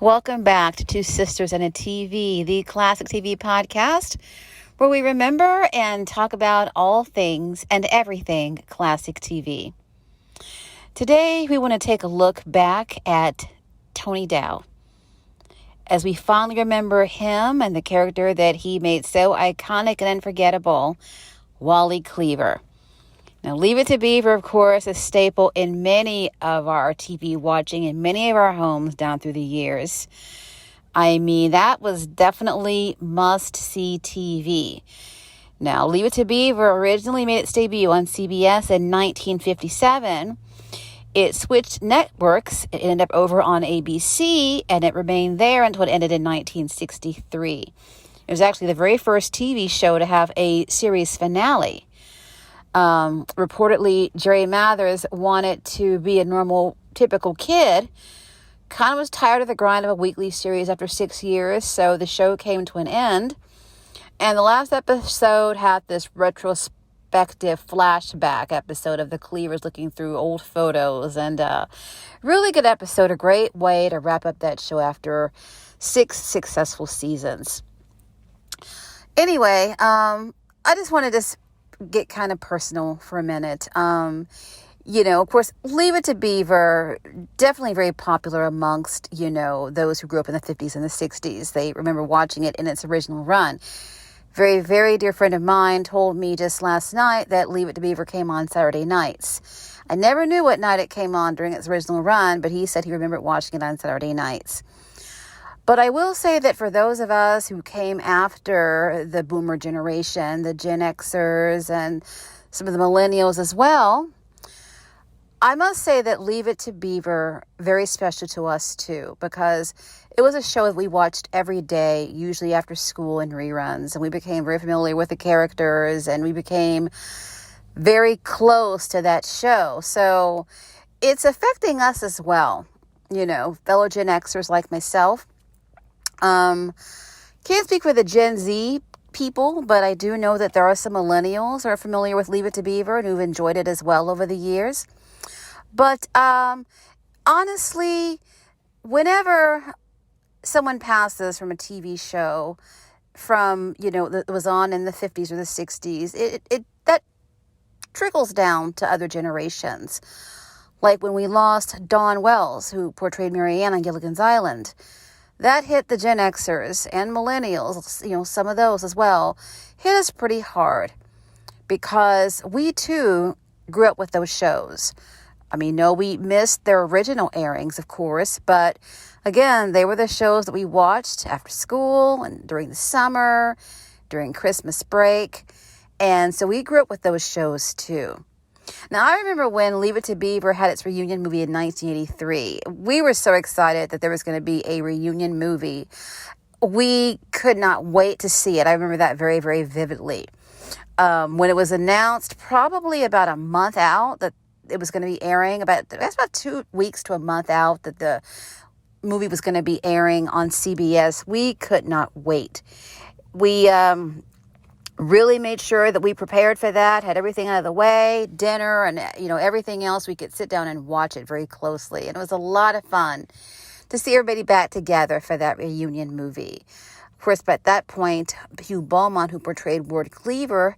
Welcome back to Two Sisters and a TV, the classic TV podcast, where we remember and talk about all things and everything classic TV. Today, we want to take a look back at Tony Dow, as we fondly remember him and the character that he made so iconic and unforgettable, Wally Cleaver. Now, Leave It To Beaver, of course, a staple in many of our TV watching in many of our homes down through the years. I mean, that was definitely must-see TV. Now, Leave It To Beaver originally made its debut on CBS in 1957. It switched networks. It ended up over on ABC, and it remained there until it ended in 1963. It was actually the very first TV show to have a series finale. Reportedly, Jerry Mathers wanted to be a normal, typical kid, kind of was tired of the grind of a weekly series after 6 years, so the show came to an end. And the last episode had this retrospective flashback episode of the Cleavers looking through old photos, and really good episode, a great way to wrap up that show after 6 successful seasons. Anyway, I just wanted to get kind of personal for a minute. Of course, Leave It To Beaver, definitely very popular amongst, those who grew up in the 50s and the 60s. They remember watching it in its original run. Very, very dear friend of mine told me just last night that Leave It To Beaver came on Saturday nights. I never knew what night it came on during its original run, but he said he remembered watching it on Saturday nights. But I will say that for those of us who came after the boomer generation, the Gen Xers and some of the millennials as well, I must say that Leave It To Beaver, very special to us too, because it was a show that we watched every day, usually after school in reruns, and we became very familiar with the characters, and we became very close to that show. So it's affecting us as well, fellow Gen Xers like myself. Can't speak for the Gen Z people, but I do know that there are some millennials who are familiar with Leave It To Beaver and who've enjoyed it as well over the years. But honestly, whenever someone passes from a TV show from, that was on in the 50s or the 60s, it that trickles down to other generations. Like when we lost Dawn Wells, who portrayed Marianne on Gilligan's Island. That hit the Gen Xers and millennials, some of those as well, hit us pretty hard because we too grew up with those shows. I mean, no, we missed their original airings, of course, but again, they were the shows that we watched after school and during the summer, during Christmas break, and so we grew up with those shows too. Now, I remember when Leave It To Beaver had its reunion movie in 1983. We were so excited that there was going to be a reunion movie. We could not wait to see it. I remember that very, very vividly. When it was announced, probably about a month out that it was going to be airing, that's about 2 weeks to a month out that the movie was going to be airing on CBS, we could not wait. We really made sure that we prepared for that, had everything out of the way, dinner and, everything else. We could sit down and watch it very closely. And it was a lot of fun to see everybody back together for that reunion movie. Of course, at that point, Hugh Beaumont, who portrayed Ward Cleaver,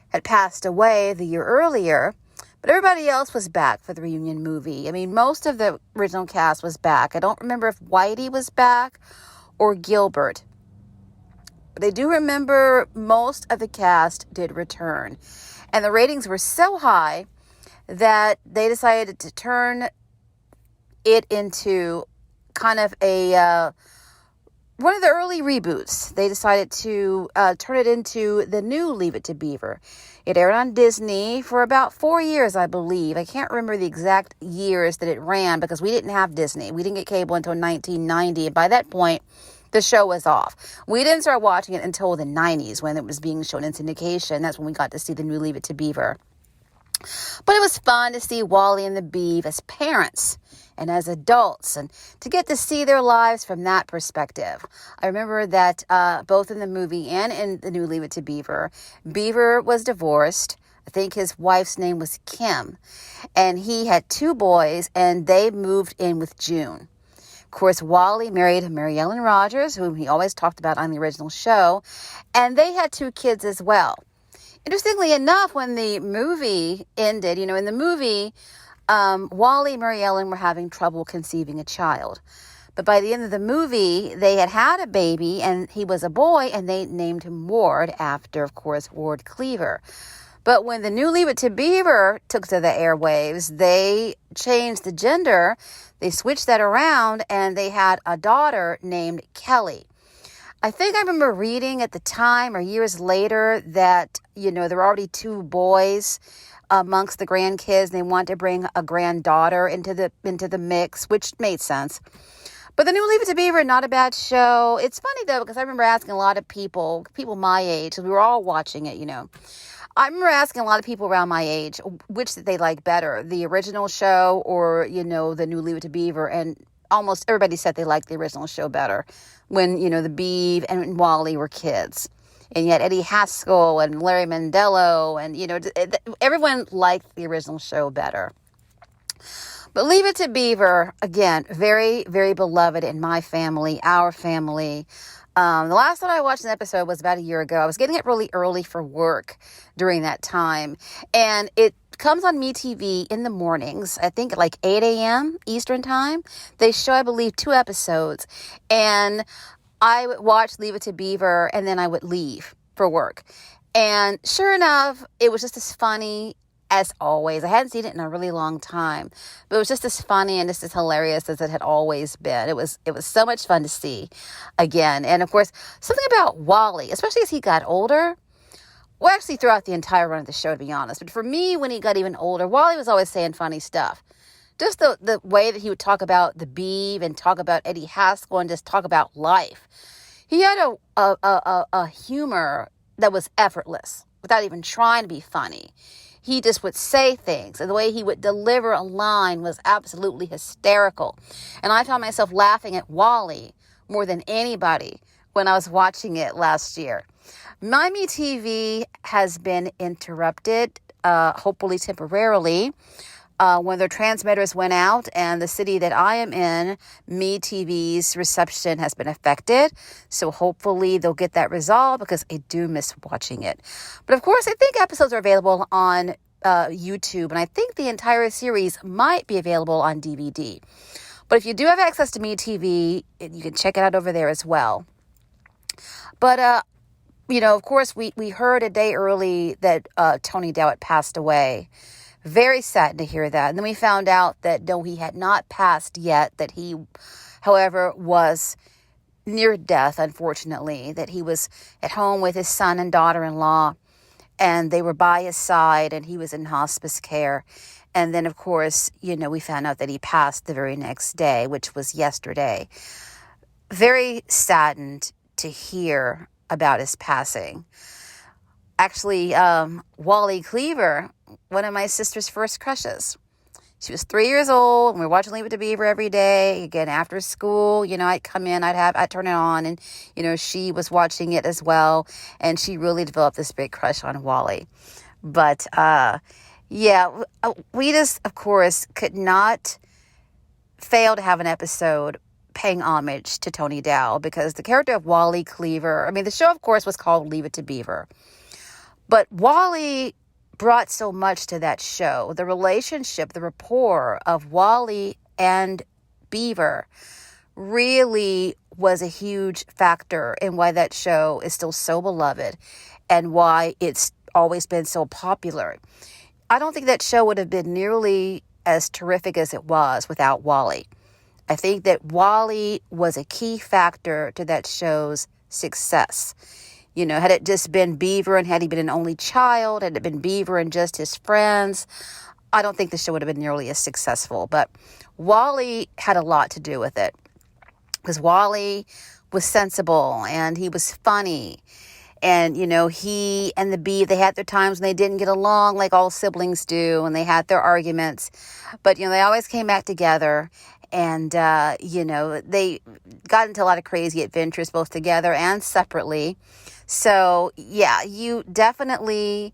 had passed away the year earlier. But everybody else was back for the reunion movie. I mean, most of the original cast was back. I don't remember if Whitey was back or Gilbert. But I do remember most of the cast did return. And the ratings were so high that they decided to turn it into kind of one of the early reboots. They decided to turn it into the new Leave It To Beaver. It aired on Disney for about 4 years, I believe. I can't remember the exact years that it ran because we didn't have Disney. We didn't get cable until 1990. And by that point, the show was off. We didn't start watching it until the 90s when it was being shown in syndication. That's when we got to see the new Leave It To Beaver. But it was fun to see Wally and the Beav as parents and as adults and to get to see their lives from that perspective. I remember that both in the movie and in the new Leave It To Beaver, Beaver was divorced. I think his wife's name was Kim. And he had 2 boys and they moved in with June. Of course, Wally married Mary Ellen Rogers, whom he always talked about on the original show, and they had 2 kids as well. Interestingly enough, when the movie ended, in the movie, Wally and Mary Ellen were having trouble conceiving a child. But by the end of the movie, they had a baby, and he was a boy, and they named him Ward after, of course, Ward Cleaver. But when the new Leave It To Beaver took to the airwaves, they changed the gender. They switched that around, and they had a daughter named Kelly. I think I remember reading at the time or years later that, there were already 2 boys amongst the grandkids, and they wanted to bring a granddaughter into the mix, which made sense. But the new Leave It To Beaver, not a bad show. It's funny, though, because I remember asking a lot of people my age, because we were all watching it, I remember asking a lot of people around my age which did they like better, the original show or, the new Leave It To Beaver. And almost everybody said they liked the original show better when, the Beav and Wally were kids. And yet Eddie Haskell and Larry Mandello and, everyone liked the original show better. But Leave It To Beaver, again, very, very beloved in my family, our family. The last time I watched an episode was about a year ago. I was getting it really early for work during that time. And it comes on MeTV in the mornings, I think at like 8 a.m. Eastern time. They show, I believe, 2 episodes. And I would watch Leave It To Beaver, and then I would leave for work. And sure enough, it was just as funny as always. I hadn't seen it in a really long time, but it was just as funny and just as hilarious as it had always been. It was so much fun to see again. And of course, something about Wally, especially as he got older, well, actually throughout the entire run of the show, to be honest. But for me, when he got even older, Wally was always saying funny stuff. Just the way that he would talk about the Beav and talk about Eddie Haskell and just talk about life. He had a humor that was effortless without even trying to be funny. He just would say things, and the way he would deliver a line was absolutely hysterical. And I found myself laughing at Wally more than anybody when I was watching it last year. My MeTV has been interrupted, hopefully temporarily, when their transmitters went out, and the city that I am in, MeTV's reception has been affected. So hopefully they'll get that resolved, because I do miss watching it. But of course, I think episodes are available on YouTube, and I think the entire series might be available on DVD. But if you do have access to MeTV, you can check it out over there as well. But, of course, we heard a day early that Tony Dow had passed away. Very sad to hear that. And then we found out that no, he had not passed yet, that he, however, was near death, unfortunately, that he was at home with his son and daughter-in-law, and they were by his side, and he was in hospice care. And then, of course, we found out that he passed the very next day, which was yesterday. Very saddened to hear about his passing. Actually, Wally Cleaver, one of my sister's first crushes. She was 3 years old, and we were watching Leave It To Beaver every day. Again, after school, I'd come in, I'd turn it on, and, she was watching it as well. And she really developed this big crush on Wally. But, we just, of course, could not fail to have an episode paying homage to Tony Dow, because the character of Wally Cleaver, the show, of course, was called Leave It To Beaver. But Wally brought so much to that show. The relationship, the rapport of Wally and Beaver really was a huge factor in why that show is still so beloved and why it's always been so popular. I don't think that show would have been nearly as terrific as it was without Wally. I think that Wally was a key factor to that show's success. Had it just been Beaver and had he been an only child, had it been Beaver and just his friends, I don't think the show would have been nearly as successful. But Wally had a lot to do with it, because Wally was sensible and he was funny. And, he and the Beav, they had their times when they didn't get along like all siblings do, and they had their arguments. But, they always came back together. And, they got into a lot of crazy adventures, both together and separately. So, yeah, you definitely,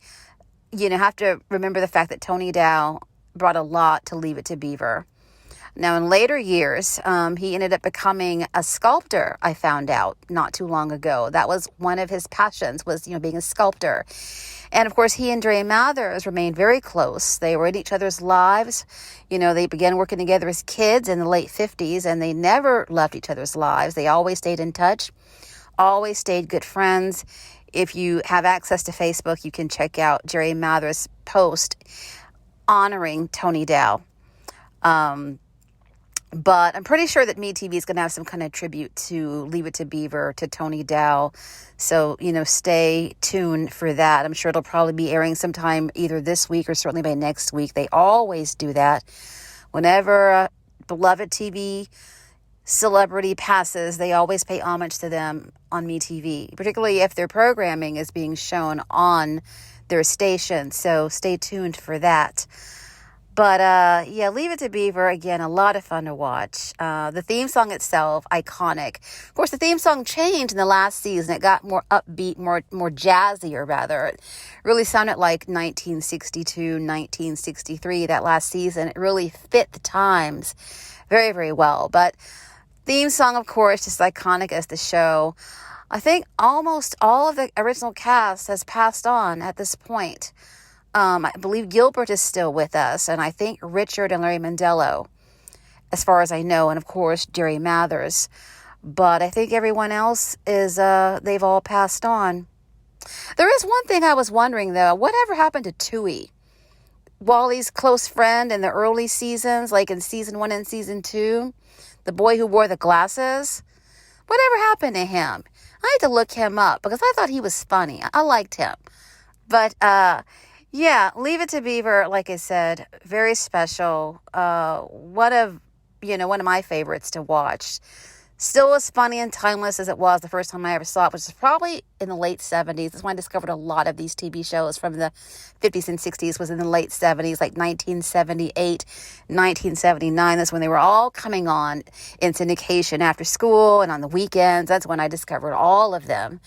have to remember the fact that Tony Dow brought a lot to Leave It To Beaver. Now, in later years, he ended up becoming a sculptor, I found out not too long ago. That was one of his passions, was, being a sculptor. And of course, he and Dre Mathers remained very close. They were in each other's lives. They began working together as kids in the late 50s, and they never left each other's lives. They always stayed in touch, always stayed good friends. If you have access to Facebook, you can check out Dre Mathers' post honoring Tony Dow. But I'm pretty sure that MeTV is going to have some kind of tribute to Leave It To Beaver, to Tony Dow. So, stay tuned for that. I'm sure it'll probably be airing sometime either this week or certainly by next week. They always do that. Whenever a beloved TV celebrity passes, they always pay homage to them on MeTV, particularly if their programming is being shown on their station. So stay tuned for that. But, Leave It To Beaver, again, a lot of fun to watch. The theme song itself, iconic. Of course, the theme song changed in the last season. It got more upbeat, more jazzier, rather. It really sounded like 1962, 1963, that last season. It really fit the times very, very well. But theme song, of course, just iconic as the show. I think almost all of the original cast has passed on at this point. I believe Gilbert is still with us, and I think Richard and Larry Mandello, as far as I know, and of course, Jerry Mathers. But I think everyone else is, they've all passed on. There is one thing I was wondering, though. Whatever happened to Tui? Wally's close friend in the early seasons, like in season 1 and season 2? The boy who wore the glasses? Whatever happened to him? I had to look him up because I thought he was funny. I liked him. But, Leave It To Beaver, like I said, very special. One of my favorites to watch. Still as funny and timeless as it was the first time I ever saw it, which is probably in the late 70s. That's when I discovered a lot of these TV shows from the 50s and 60s was in the late 70s, like 1978, 1979. That's when they were all coming on in syndication after school and on the weekends. That's when I discovered all of them.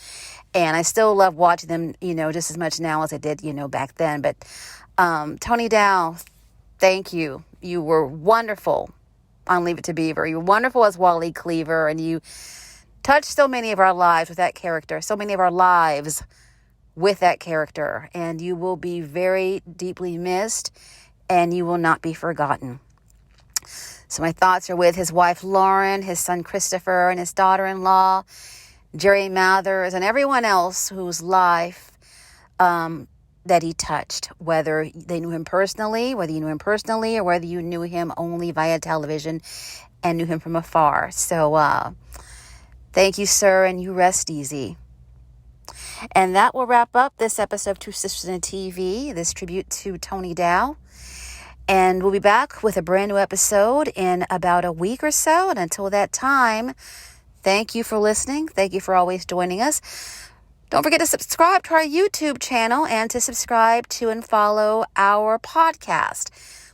And I still love watching them, just as much now as I did, back then. But Tony Dow, thank you. You were wonderful on Leave It To Beaver. You were wonderful as Wally Cleaver, and you touched so many of our lives with that character, so many of our lives with that character. And you will be very deeply missed, and you will not be forgotten. So my thoughts are with his wife, Lauren, his son, Christopher, and his daughter-in-law, Jerry Mathers, and everyone else whose life that he touched, whether you knew him personally, or whether you knew him only via television and knew him from afar. So thank you, sir, and you rest easy. And that will wrap up this episode of Two Sisters in TV, this tribute to Tony Dow. And we'll be back with a brand new episode in about a week or so. And until that time, thank you for listening. Thank you for always joining us. Don't forget to subscribe to our YouTube channel and to subscribe to and follow our podcast.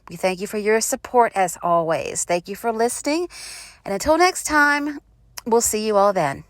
We thank you for your support as always. Thank you for listening. And until next time, we'll see you all then.